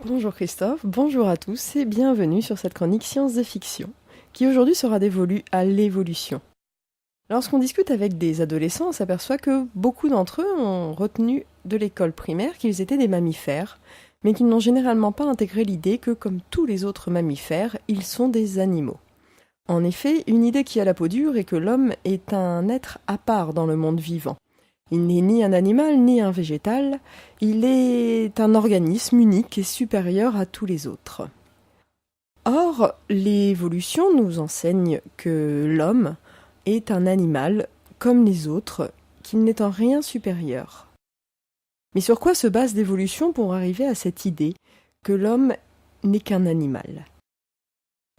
Bonjour Christophe, bonjour à tous et bienvenue sur cette chronique Sciences et Fiction, qui aujourd'hui sera dévolue à l'évolution. Lorsqu'on discute avec des adolescents, on s'aperçoit que beaucoup d'entre eux ont retenu de l'école primaire qu'ils étaient des mammifères, mais qu'ils n'ont généralement pas intégré l'idée que, comme tous les autres mammifères, ils sont des animaux. En effet, une idée qui a la peau dure est que l'homme est un être à part dans le monde vivant. Il n'est ni un animal ni un végétal, il est un organisme unique et supérieur à tous les autres. Or, l'évolution nous enseigne que l'homme est un animal comme les autres, qu'il n'est en rien supérieur. Mais sur quoi se base l'évolution pour arriver à cette idée que l'homme n'est qu'un animal ?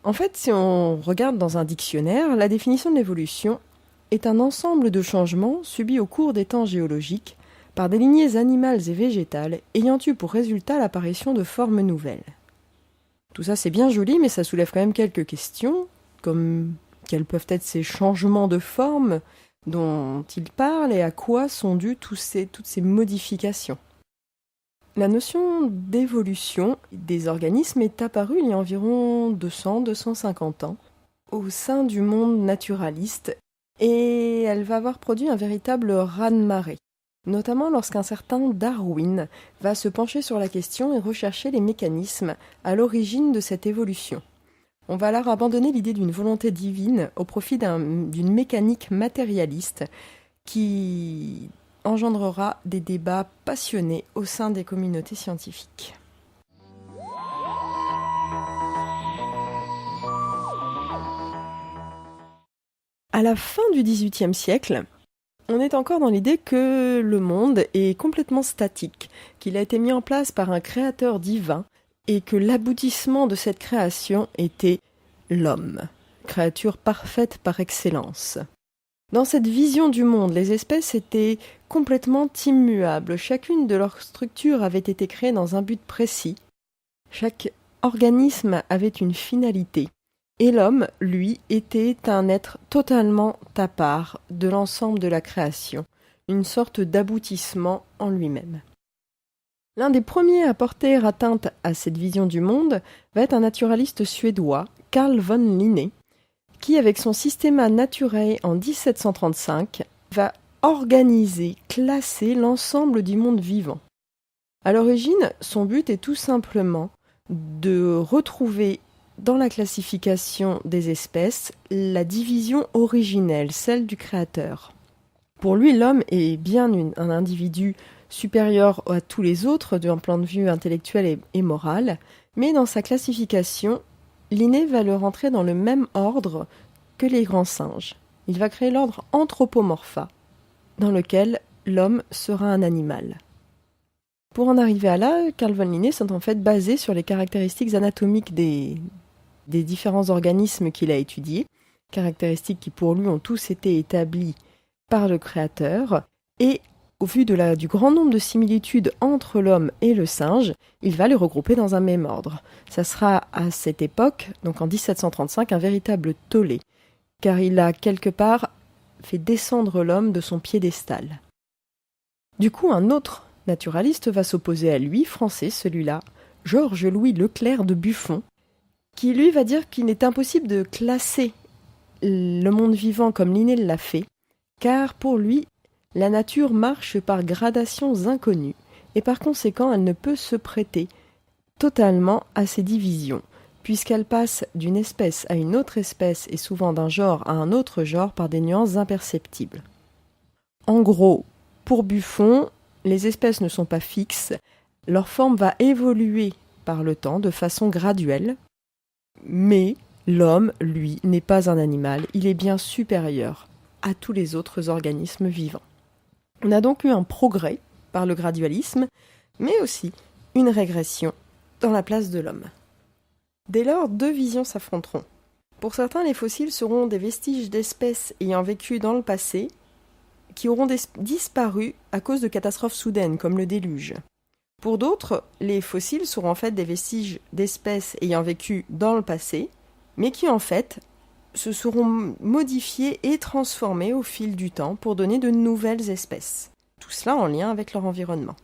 En fait, si on regarde dans un dictionnaire, la définition de l'évolution est un ensemble de changements subis au cours des temps géologiques par des lignées animales et végétales ayant eu pour résultat l'apparition de formes nouvelles. Tout ça c'est bien joli, mais ça soulève quand même quelques questions, comme quels peuvent être ces changements de forme dont il parle et à quoi sont dues toutes ces modifications. La notion d'évolution des organismes est apparue il y a environ 200-250 ans au sein du monde naturaliste et elle va avoir produit un véritable raz-de-marée, notamment lorsqu'un certain Darwin va se pencher sur la question et rechercher les mécanismes à l'origine de cette évolution. On va alors abandonner l'idée d'une volonté divine au profit d'une mécanique matérialiste qui engendrera des débats passionnés au sein des communautés scientifiques. À la fin du XVIIIe siècle, on est encore dans l'idée que le monde est complètement statique, qu'il a été mis en place par un créateur divin et que l'aboutissement de cette création était l'homme, créature parfaite par excellence. Dans cette vision du monde, les espèces étaient complètement immuables. Chacune de leurs structures avait été créée dans un but précis. Chaque organisme avait une finalité. Et l'homme, lui, était un être totalement à part de l'ensemble de la création, une sorte d'aboutissement en lui-même. L'un des premiers à porter atteinte à cette vision du monde va être un naturaliste suédois, Carl von Linné, qui, avec son Systema Naturae en 1735, va organiser, classer l'ensemble du monde vivant. À l'origine, son but est tout simplement de retrouver dans la classification des espèces la division originelle, celle du créateur. Pour lui, l'homme est bien un individu supérieur à tous les autres d'un point de vue intellectuel et moral, mais dans sa classification, Linné va le rentrer dans le même ordre que les grands singes. Il va créer l'ordre Anthropomorpha, dans lequel l'homme sera un animal. Pour en arriver à là, Carl von Linné sont en fait basés sur les caractéristiques anatomiques des différents organismes qu'il a étudiés, caractéristiques qui pour lui ont tous été établies par le créateur, et au vu du grand nombre de similitudes entre l'homme et le singe, il va les regrouper dans un même ordre. Ça sera à cette époque, donc en 1735, un véritable tollé, car il a quelque part fait descendre l'homme de son piédestal. Du coup, un autre naturaliste va s'opposer à lui, français celui-là, Georges-Louis Leclerc de Buffon, qui lui va dire qu'il est impossible de classer le monde vivant comme Linné l'a fait, car pour lui, la nature marche par gradations inconnues, et par conséquent elle ne peut se prêter totalement à ces divisions, puisqu'elle passe d'une espèce à une autre espèce et souvent d'un genre à un autre genre par des nuances imperceptibles. En gros, pour Buffon, les espèces ne sont pas fixes, leur forme va évoluer par le temps de façon graduelle, mais l'homme, lui, n'est pas un animal, il est bien supérieur à tous les autres organismes vivants. On a donc eu un progrès par le gradualisme, mais aussi une régression dans la place de l'homme. Dès lors, deux visions s'affronteront. Pour certains, les fossiles seront des vestiges d'espèces ayant vécu dans le passé, qui auront disparu à cause de catastrophes soudaines, comme le déluge. Pour d'autres, les fossiles seront en fait des vestiges d'espèces ayant vécu dans le passé, mais qui en fait se seront modifiés et transformés au fil du temps pour donner de nouvelles espèces. Tout cela en lien avec leur environnement.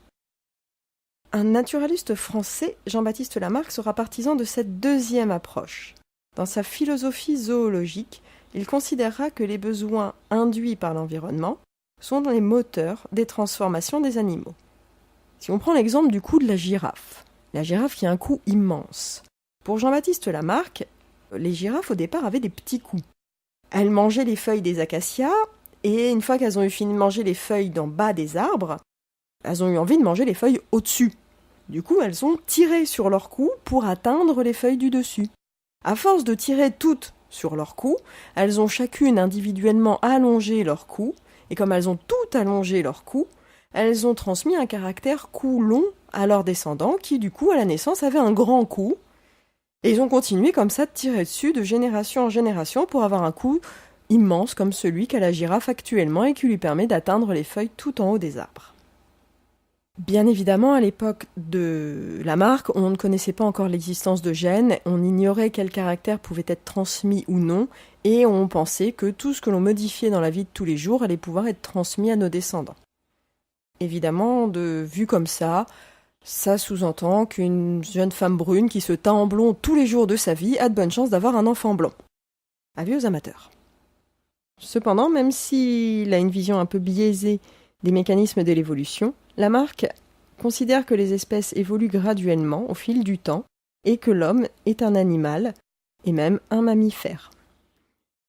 Un naturaliste français, Jean-Baptiste Lamarck, sera partisan de cette deuxième approche. Dans sa philosophie zoologique, il considérera que les besoins induits par l'environnement sont les moteurs des transformations des animaux. Si on prend l'exemple du cou de la girafe qui a un cou immense. Pour Jean-Baptiste Lamarck, les girafes au départ avaient des petits coups. Elles mangeaient les feuilles des acacias et une fois qu'elles ont eu fini de manger les feuilles d'en bas des arbres, elles ont eu envie de manger les feuilles au-dessus. Du coup, elles ont tiré sur leur cou pour atteindre les feuilles du dessus. À force de tirer toutes sur leur cou, elles ont chacune individuellement allongé leur cou, et comme elles ont toutes allongé leur cou, elles ont transmis un caractère cou long à leurs descendants, qui du coup, à la naissance, avaient un grand cou, et ils ont continué comme ça de tirer dessus de génération en génération pour avoir un cou immense comme celui qu'a la girafe actuellement et qui lui permet d'atteindre les feuilles tout en haut des arbres. Bien évidemment, à l'époque de Lamarck, on ne connaissait pas encore l'existence de gènes, on ignorait quel caractère pouvait être transmis ou non, et on pensait que tout ce que l'on modifiait dans la vie de tous les jours allait pouvoir être transmis à nos descendants. Évidemment, vu comme ça sous-entend qu'une jeune femme brune qui se teint en blond tous les jours de sa vie a de bonnes chances d'avoir un enfant blond. Avis aux amateurs. Cependant, même s'il a une vision un peu biaisée des mécanismes de l'évolution, Lamarck considère que les espèces évoluent graduellement au fil du temps et que l'homme est un animal et même un mammifère.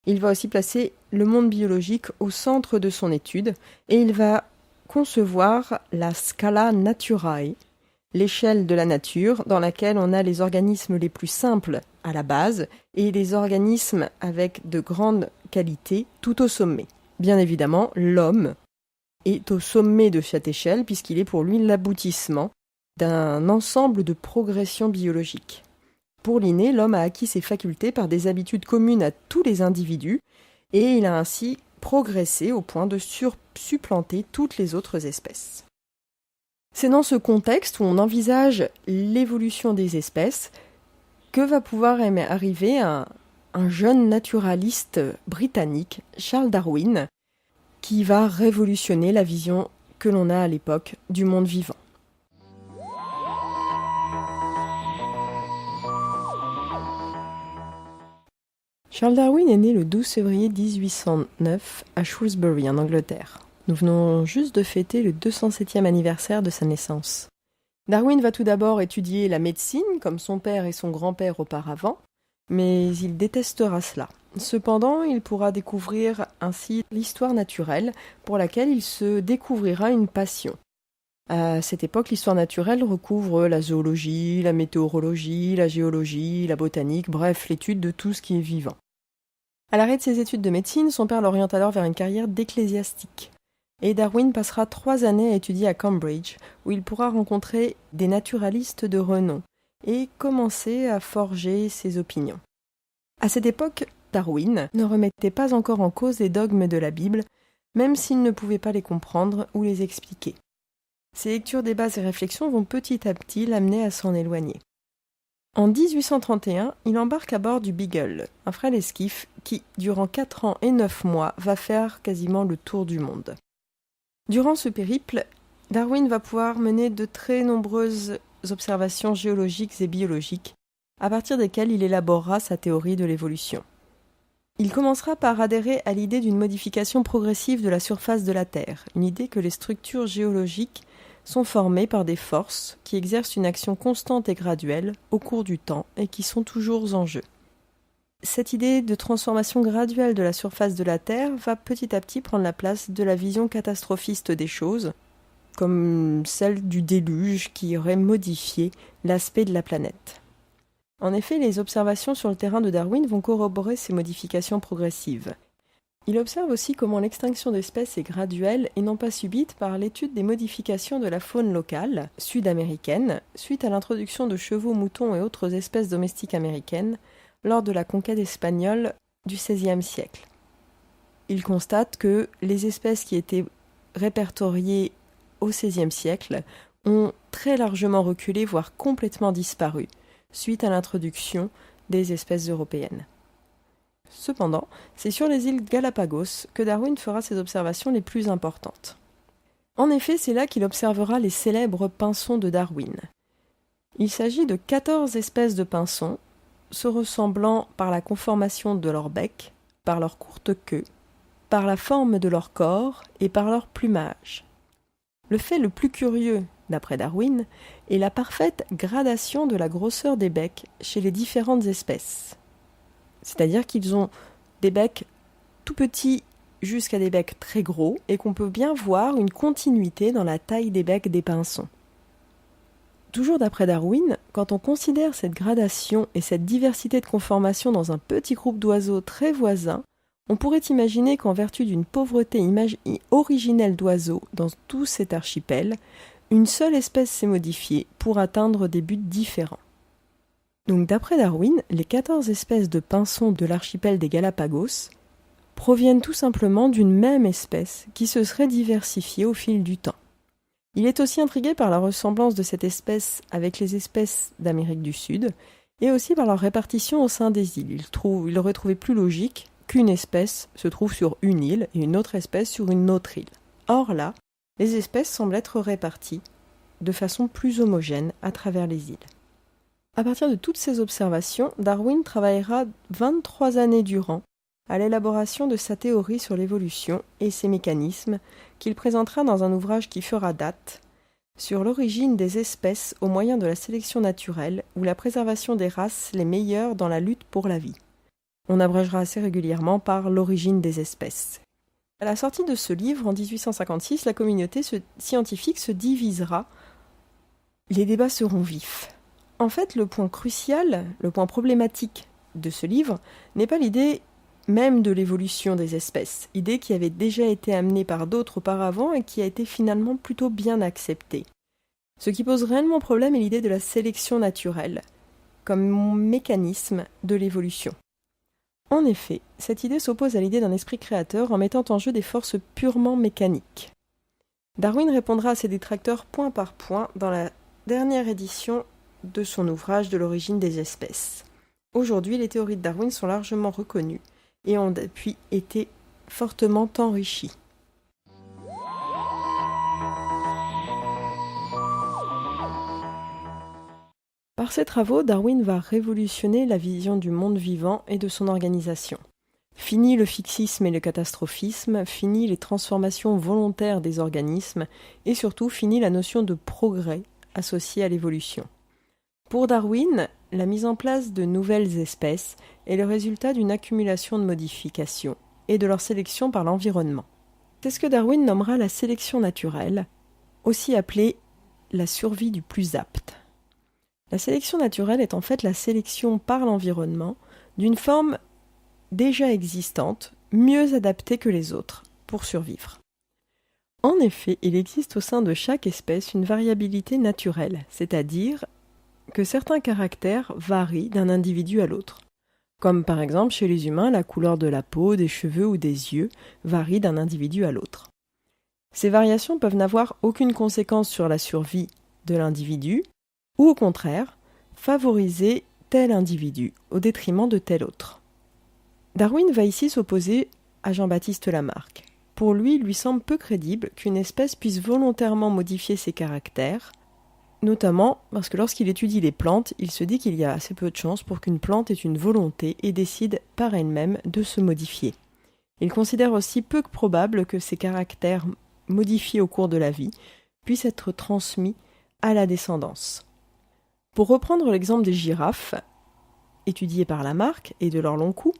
Il va aussi placer le monde biologique au centre de son étude et il va concevoir la scala naturae, l'échelle de la nature dans laquelle on a les organismes les plus simples à la base et les organismes avec de grandes qualités tout au sommet. Bien évidemment, l'homme est au sommet de cette échelle puisqu'il est pour lui l'aboutissement d'un ensemble de progressions biologiques. Pour Linné, l'homme a acquis ses facultés par des habitudes communes à tous les individus et il a ainsi progressé au point de supplanter toutes les autres espèces. C'est dans ce contexte où on envisage l'évolution des espèces que va pouvoir arriver un jeune naturaliste britannique, Charles Darwin, qui va révolutionner la vision que l'on a à l'époque du monde vivant. Charles Darwin est né le 12 février 1809 à Shrewsbury, en Angleterre. Nous venons juste de fêter le 207e anniversaire de sa naissance. Darwin va tout d'abord étudier la médecine, comme son père et son grand-père auparavant, mais il détestera cela. Cependant, il pourra découvrir ainsi l'histoire naturelle, pour laquelle il se découvrira une passion. À cette époque, l'histoire naturelle recouvre la zoologie, la météorologie, la géologie, la botanique, bref, l'étude de tout ce qui est vivant. À l'arrêt de ses études de médecine, son père l'oriente alors vers une carrière d'ecclésiastique. Et Darwin passera 3 années à étudier à Cambridge, où il pourra rencontrer des naturalistes de renom et commencer à forger ses opinions. À cette époque, Darwin ne remettait pas encore en cause les dogmes de la Bible, même s'il ne pouvait pas les comprendre ou les expliquer. Ses lectures, débats et réflexions vont petit à petit l'amener à s'en éloigner. En 1831, il embarque à bord du Beagle, un frêle esquif qui, durant 4 ans et 9 mois, va faire quasiment le tour du monde. Durant ce périple, Darwin va pouvoir mener de très nombreuses observations géologiques et biologiques, à partir desquelles il élaborera sa théorie de l'évolution. Il commencera par adhérer à l'idée d'une modification progressive de la surface de la Terre, une idée que les structures géologiques sont formées par des forces qui exercent une action constante et graduelle au cours du temps et qui sont toujours en jeu. Cette idée de transformation graduelle de la surface de la Terre va petit à petit prendre la place de la vision catastrophiste des choses, comme celle du déluge qui aurait modifié l'aspect de la planète. En effet, les observations sur le terrain de Darwin vont corroborer ces modifications progressives. Il observe aussi comment l'extinction d'espèces est graduelle et non pas subite par l'étude des modifications de la faune locale, sud-américaine, suite à l'introduction de chevaux, moutons et autres espèces domestiques américaines lors de la conquête espagnole du XVIe siècle. Il constate que les espèces qui étaient répertoriées au XVIe siècle ont très largement reculé, voire complètement disparu, suite à l'introduction des espèces européennes. Cependant, c'est sur les îles Galapagos que Darwin fera ses observations les plus importantes. En effet, c'est là qu'il observera les célèbres pinsons de Darwin. Il s'agit de 14 espèces de pinsons, se ressemblant par la conformation de leur bec, par leur courte queue, par la forme de leur corps et par leur plumage. Le fait le plus curieux, d'après Darwin, est la parfaite gradation de la grosseur des becs chez les différentes espèces. C'est-à-dire qu'ils ont des becs tout petits jusqu'à des becs très gros et qu'on peut bien voir une continuité dans la taille des becs des pinsons. Toujours d'après Darwin, quand on considère cette gradation et cette diversité de conformation dans un petit groupe d'oiseaux très voisins, on pourrait imaginer qu'en vertu d'une pauvreté originelle d'oiseaux dans tout cet archipel, une seule espèce s'est modifiée pour atteindre des buts différents. Donc d'après Darwin, les 14 espèces de pinsons de l'archipel des Galapagos proviennent tout simplement d'une même espèce qui se serait diversifiée au fil du temps. Il est aussi intrigué par la ressemblance de cette espèce avec les espèces d'Amérique du Sud et aussi par leur répartition au sein des îles. Il aurait trouvé plus logique qu'une espèce se trouve sur une île et une autre espèce sur une autre île. Or là, les espèces semblent être réparties de façon plus homogène à travers les îles. À partir de toutes ces observations, Darwin travaillera 23 années durant à l'élaboration de sa théorie sur l'évolution et ses mécanismes qu'il présentera dans un ouvrage qui fera date sur l'origine des espèces au moyen de la sélection naturelle ou la préservation des races les meilleures dans la lutte pour la vie. On abrégera assez régulièrement par l'origine des espèces. À la sortie de ce livre, en 1856, la communauté scientifique se divisera. Les débats seront vifs. En fait, le point crucial, le point problématique de ce livre n'est pas l'idée même de l'évolution des espèces, idée qui avait déjà été amenée par d'autres auparavant et qui a été finalement plutôt bien acceptée. Ce qui pose réellement problème est l'idée de la sélection naturelle, comme mécanisme de l'évolution. En effet, cette idée s'oppose à l'idée d'un esprit créateur en mettant en jeu des forces purement mécaniques. Darwin répondra à ses détracteurs point par point dans la dernière édition de son ouvrage de l'origine des espèces. Aujourd'hui, les théories de Darwin sont largement reconnues et ont depuis été fortement enrichies. Par ses travaux, Darwin va révolutionner la vision du monde vivant et de son organisation. Fini le fixisme et le catastrophisme, fini les transformations volontaires des organismes et surtout fini la notion de progrès associée à l'évolution. Pour Darwin, la mise en place de nouvelles espèces est le résultat d'une accumulation de modifications et de leur sélection par l'environnement. C'est ce que Darwin nommera la sélection naturelle, aussi appelée la survie du plus apte. La sélection naturelle est en fait la sélection par l'environnement d'une forme déjà existante, mieux adaptée que les autres, pour survivre. En effet, il existe au sein de chaque espèce une variabilité naturelle, c'est-à-dire que certains caractères varient d'un individu à l'autre. Comme par exemple chez les humains, la couleur de la peau, des cheveux ou des yeux varie d'un individu à l'autre. Ces variations peuvent n'avoir aucune conséquence sur la survie de l'individu, ou au contraire, favoriser tel individu au détriment de tel autre. Darwin va ici s'opposer à Jean-Baptiste Lamarck. Pour lui, il lui semble peu crédible qu'une espèce puisse volontairement modifier ses caractères, notamment parce que lorsqu'il étudie les plantes, il se dit qu'il y a assez peu de chances pour qu'une plante ait une volonté et décide par elle-même de se modifier. Il considère aussi peu probable que ces caractères modifiés au cours de la vie puissent être transmis à la descendance. Pour reprendre l'exemple des girafes, étudiées par Lamarck et de leur long cou,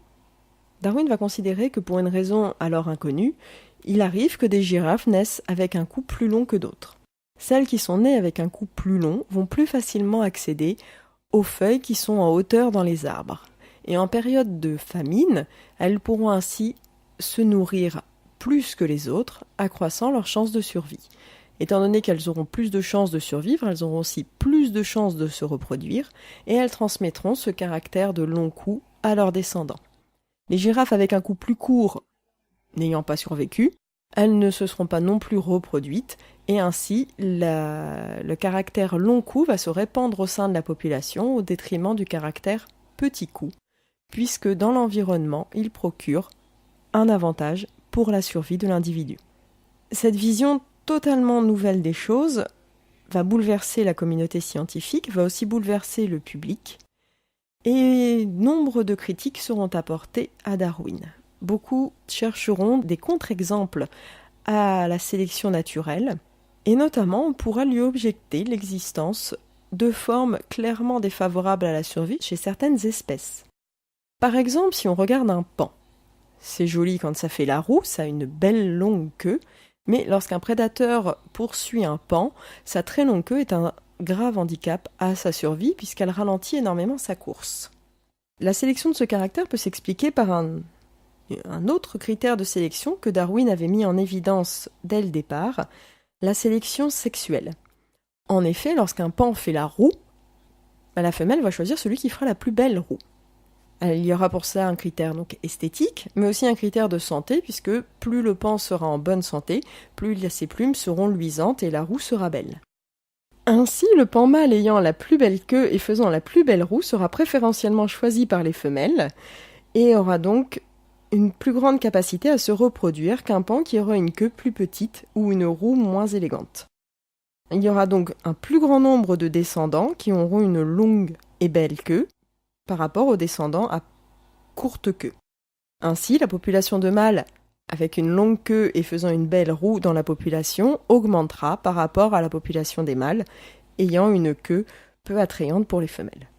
Darwin va considérer que pour une raison alors inconnue, il arrive que des girafes naissent avec un cou plus long que d'autres. Celles qui sont nées avec un cou plus long vont plus facilement accéder aux feuilles qui sont en hauteur dans les arbres. Et en période de famine, elles pourront ainsi se nourrir plus que les autres, accroissant leurs chances de survie. Étant donné qu'elles auront plus de chances de survivre, elles auront aussi plus de chances de se reproduire, et elles transmettront ce caractère de long cou à leurs descendants. Les girafes avec un cou plus court n'ayant pas survécu, elles ne se seront pas non plus reproduites, et ainsi le caractère long cou va se répandre au sein de la population au détriment du caractère petit cou, puisque dans l'environnement, il procure un avantage pour la survie de l'individu. Cette vision totalement nouvelle des choses va bouleverser la communauté scientifique, va aussi bouleverser le public, et nombre de critiques seront apportées à Darwin. Beaucoup chercheront des contre-exemples à la sélection naturelle, et notamment on pourra lui objecter l'existence de formes clairement défavorables à la survie chez certaines espèces. Par exemple, si on regarde un paon, c'est joli quand ça fait la roue, ça a une belle longue queue, mais lorsqu'un prédateur poursuit un paon, sa très longue queue est un grave handicap à sa survie puisqu'elle ralentit énormément sa course. La sélection de ce caractère peut s'expliquer par un autre critère de sélection que Darwin avait mis en évidence dès le départ, la sélection sexuelle. En effet, lorsqu'un paon fait la roue, la femelle va choisir celui qui fera la plus belle roue. Il y aura pour ça un critère donc esthétique, mais aussi un critère de santé, puisque plus le paon sera en bonne santé, plus ses plumes seront luisantes et la roue sera belle. Ainsi, le paon mâle ayant la plus belle queue et faisant la plus belle roue sera préférentiellement choisi par les femelles et aura donc une plus grande capacité à se reproduire qu'un paon qui aura une queue plus petite ou une roue moins élégante. Il y aura donc un plus grand nombre de descendants qui auront une longue et belle queue par rapport aux descendants à courte queue. Ainsi, la population de mâles avec une longue queue et faisant une belle roue dans la population augmentera par rapport à la population des mâles ayant une queue peu attrayante pour les femelles.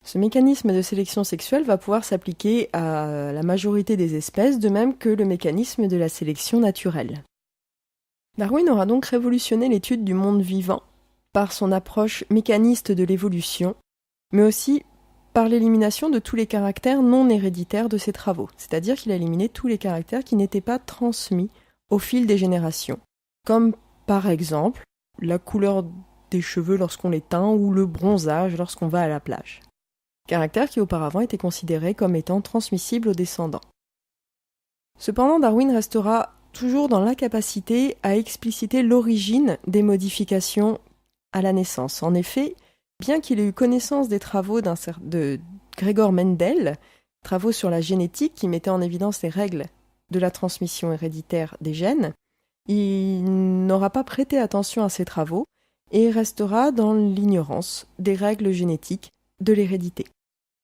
Ce mécanisme de sélection sexuelle va pouvoir s'appliquer à la majorité des espèces, de même que le mécanisme de la sélection naturelle. Darwin aura donc révolutionné l'étude du monde vivant par son approche mécaniste de l'évolution, mais aussi par l'élimination de tous les caractères non héréditaires de ses travaux, c'est-à-dire qu'il a éliminé tous les caractères qui n'étaient pas transmis au fil des générations, comme par exemple la couleur des cheveux lorsqu'on les teint ou le bronzage lorsqu'on va à la plage. Caractères qui auparavant étaient considérés comme étant transmissibles aux descendants. Cependant, Darwin restera toujours dans l'incapacité à expliciter l'origine des modifications à la naissance. En effet, bien qu'il ait eu connaissance des travaux de Gregor Mendel, travaux sur la génétique qui mettaient en évidence les règles de la transmission héréditaire des gènes, il n'aura pas prêté attention à ces travaux et restera dans l'ignorance des règles génétiques de l'hérédité.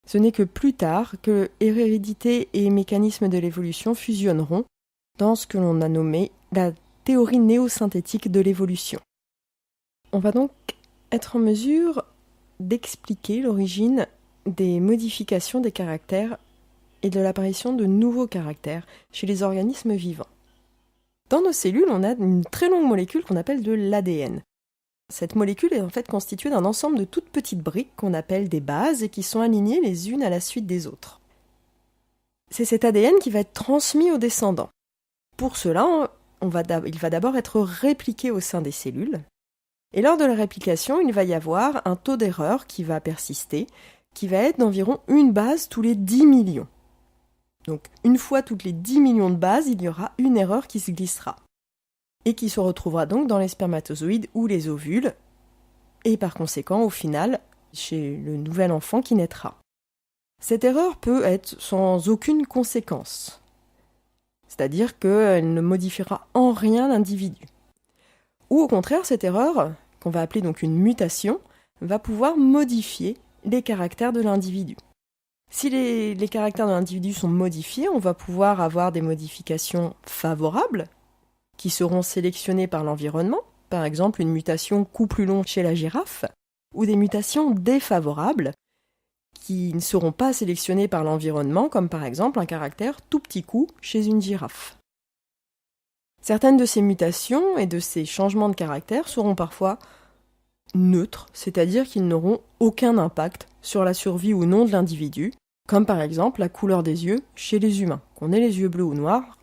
Ce n'est que plus tard que hérédité et mécanisme de l'évolution fusionneront dans ce que l'on a nommé la théorie néosynthétique de l'évolution. On va donc être en mesure d'expliquer l'origine des modifications des caractères et de l'apparition de nouveaux caractères chez les organismes vivants. Dans nos cellules, on a une très longue molécule qu'on appelle de l'ADN. Cette molécule est en fait constituée d'un ensemble de toutes petites briques qu'on appelle des bases et qui sont alignées les unes à la suite des autres. C'est cet ADN qui va être transmis aux descendants. Pour cela, il va d'abord être répliqué au sein des cellules. Et lors de la réplication, il va y avoir un taux d'erreur qui va persister, qui va être d'environ une base tous les 10 millions. Donc, une fois toutes les 10 millions de bases, il y aura une erreur qui se glissera. Et qui se retrouvera donc dans les spermatozoïdes ou les ovules, et par conséquent, au final, chez le nouvel enfant qui naîtra. Cette erreur peut être sans aucune conséquence, c'est-à-dire qu'elle ne modifiera en rien l'individu. Ou au contraire, cette erreur, qu'on va appeler donc une mutation, va pouvoir modifier les caractères de l'individu. Si les caractères de l'individu sont modifiés, on va pouvoir avoir des modifications favorables, qui seront sélectionnées par l'environnement, par exemple une mutation cou plus long chez la girafe, ou des mutations défavorables, qui ne seront pas sélectionnées par l'environnement, comme par exemple un caractère tout petit cou chez une girafe. Certaines de ces mutations et de ces changements de caractère seront parfois neutres, c'est-à-dire qu'ils n'auront aucun impact sur la survie ou non de l'individu, comme par exemple la couleur des yeux chez les humains. Qu'on ait les yeux bleus ou noirs,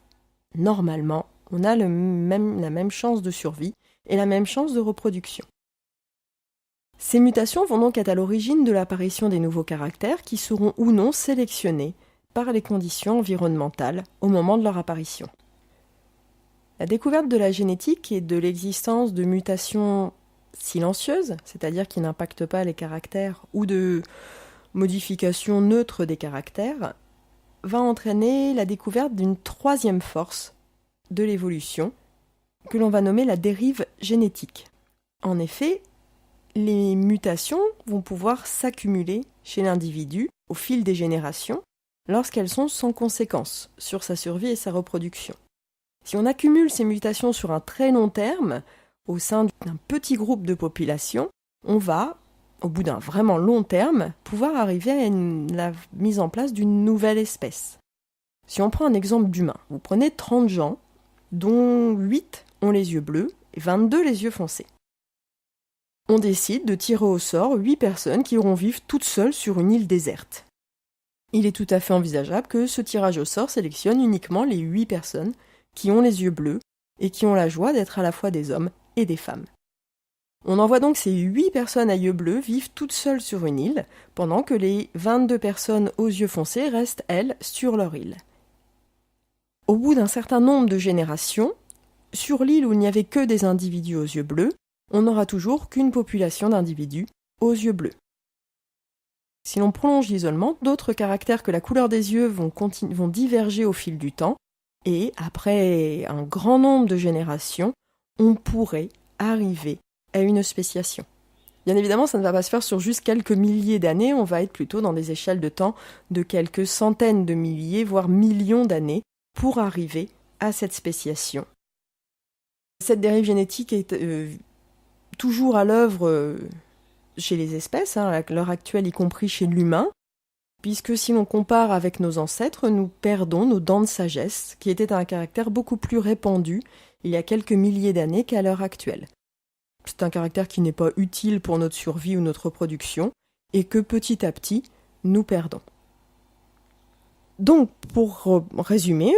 normalement, on a la même chance de survie et la même chance de reproduction. Ces mutations vont donc être à l'origine de l'apparition des nouveaux caractères qui seront ou non sélectionnés par les conditions environnementales au moment de leur apparition. La découverte de la génétique et de l'existence de mutations silencieuses, c'est-à-dire qui n'impactent pas les caractères, ou de modification neutre des caractères, va entraîner la découverte d'une troisième force de l'évolution, que l'on va nommer la dérive génétique. En effet, les mutations vont pouvoir s'accumuler chez l'individu au fil des générations lorsqu'elles sont sans conséquence sur sa survie et sa reproduction. Si on accumule ces mutations sur un très long terme, au sein d'un petit groupe de population, on va, au bout d'un vraiment long terme, pouvoir arriver à la mise en place d'une nouvelle espèce. Si on prend un exemple d'humain, vous prenez 30 gens, dont 8 ont les yeux bleus et 22 les yeux foncés. On décide de tirer au sort 8 personnes qui iront vivre toutes seules sur une île déserte. Il est tout à fait envisageable que ce tirage au sort sélectionne uniquement les 8 personnes qui ont les yeux bleus et qui ont la joie d'être à la fois des hommes et des femmes. On envoie donc ces 8 personnes à yeux bleus vivre toutes seules sur une île, pendant que les 22 personnes aux yeux foncés restent, elles, sur leur île. Au bout d'un certain nombre de générations, sur l'île où il n'y avait que des individus aux yeux bleus, on n'aura toujours qu'une population d'individus aux yeux bleus. Si l'on prolonge l'isolement, d'autres caractères que la couleur des yeux vont diverger au fil du temps, et après un grand nombre de générations, on pourrait arriver à une spéciation. Bien évidemment, ça ne va pas se faire sur juste quelques milliers d'années, on va être plutôt dans des échelles de temps de quelques centaines de milliers, voire millions d'années, pour arriver à cette spéciation. Cette dérive génétique est toujours à l'œuvre chez les espèces, à l'heure actuelle y compris chez l'humain, puisque si l'on compare avec nos ancêtres, nous perdons nos dents de sagesse, qui étaient un caractère beaucoup plus répandu il y a quelques milliers d'années qu'à l'heure actuelle. C'est un caractère qui n'est pas utile pour notre survie ou notre reproduction, et que petit à petit, nous perdons. Donc, pour résumer,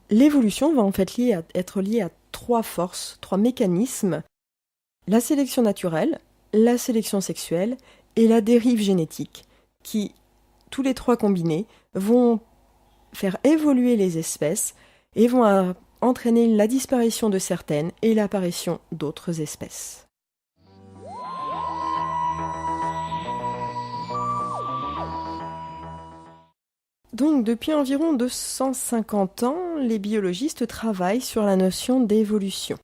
l'évolution va en fait être liée à 3 forces, 3 mécanismes: la sélection naturelle, la sélection sexuelle et la dérive génétique, qui, tous les 3 combinés, vont faire évoluer les espèces et vont entraîner la disparition de certaines et l'apparition d'autres espèces. Donc, depuis environ 250 ans, les biologistes travaillent sur la notion d'évolution.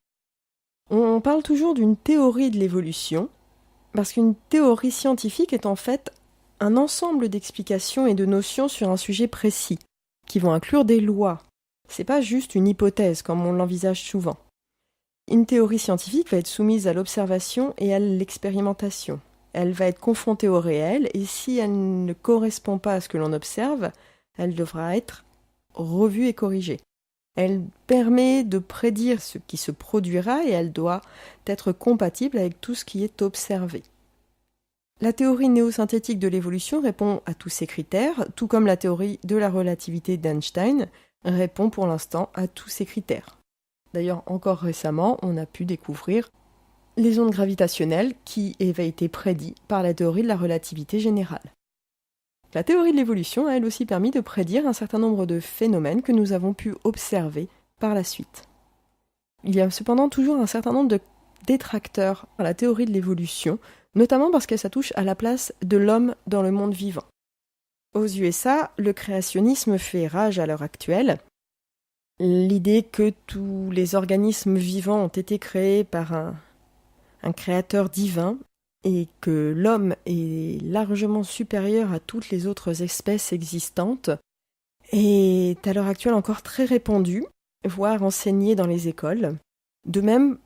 On parle toujours d'une théorie de l'évolution, parce qu'une théorie scientifique est en fait un ensemble d'explications et de notions sur un sujet précis, qui vont inclure des lois. C'est pas juste une hypothèse, comme on l'envisage souvent. Une théorie scientifique va être soumise à l'observation et à l'expérimentation. Elle va être confrontée au réel, et si elle ne correspond pas à ce que l'on observe, elle devra être revue et corrigée. Elle permet de prédire ce qui se produira et elle doit être compatible avec tout ce qui est observé. La théorie néosynthétique de l'évolution répond à tous ces critères, tout comme la théorie de la relativité d'Einstein répond pour l'instant à tous ces critères. D'ailleurs, encore récemment, on a pu découvrir les ondes gravitationnelles qui avaient été prédites par la théorie de la relativité générale. La théorie de l'évolution a elle aussi permis de prédire un certain nombre de phénomènes que nous avons pu observer par la suite. Il y a cependant toujours un certain nombre de détracteurs à la théorie de l'évolution, notamment parce que ça touche à la place de l'homme dans le monde vivant. Aux USA, le créationnisme fait rage à l'heure actuelle. L'idée que tous les organismes vivants ont été créés par un créateur divin et que l'homme est largement supérieur à toutes les autres espèces existantes est à l'heure actuelle encore très répandue, voire enseignée dans les écoles. De même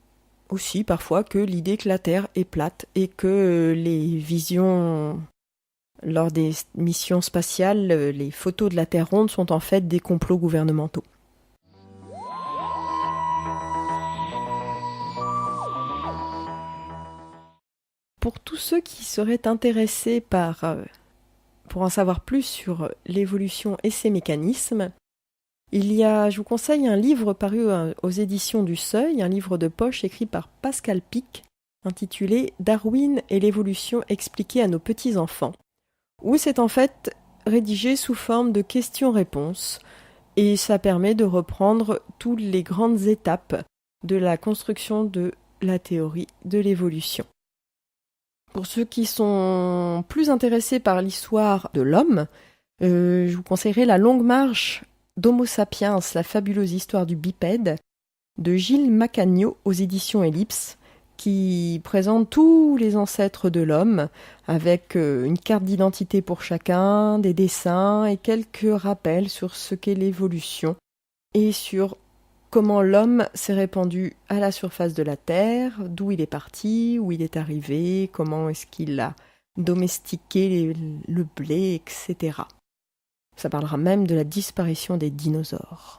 aussi parfois que l'idée que la Terre est plate et que les visions lors des missions spatiales, les photos de la Terre ronde sont en fait des complots gouvernementaux. Pour tous ceux qui seraient intéressés pour en savoir plus sur l'évolution et ses mécanismes, je vous conseille un livre paru aux éditions du Seuil, un livre de poche écrit par Pascal Pic, intitulé « Darwin et l'évolution expliquée à nos petits-enfants », où c'est en fait rédigé sous forme de questions-réponses, et ça permet de reprendre toutes les grandes étapes de la construction de la théorie de l'évolution. Pour ceux qui sont plus intéressés par l'histoire de l'homme, je vous conseillerais La longue marche d'Homo sapiens, la fabuleuse histoire du bipède, de Gilles Macagno aux éditions Ellipse, qui présente tous les ancêtres de l'homme, avec une carte d'identité pour chacun, des dessins et quelques rappels sur ce qu'est l'évolution et sur comment l'homme s'est répandu à la surface de la Terre, d'où il est parti, où il est arrivé, comment est-ce qu'il a domestiqué le blé, etc. Ça parlera même de la disparition des dinosaures.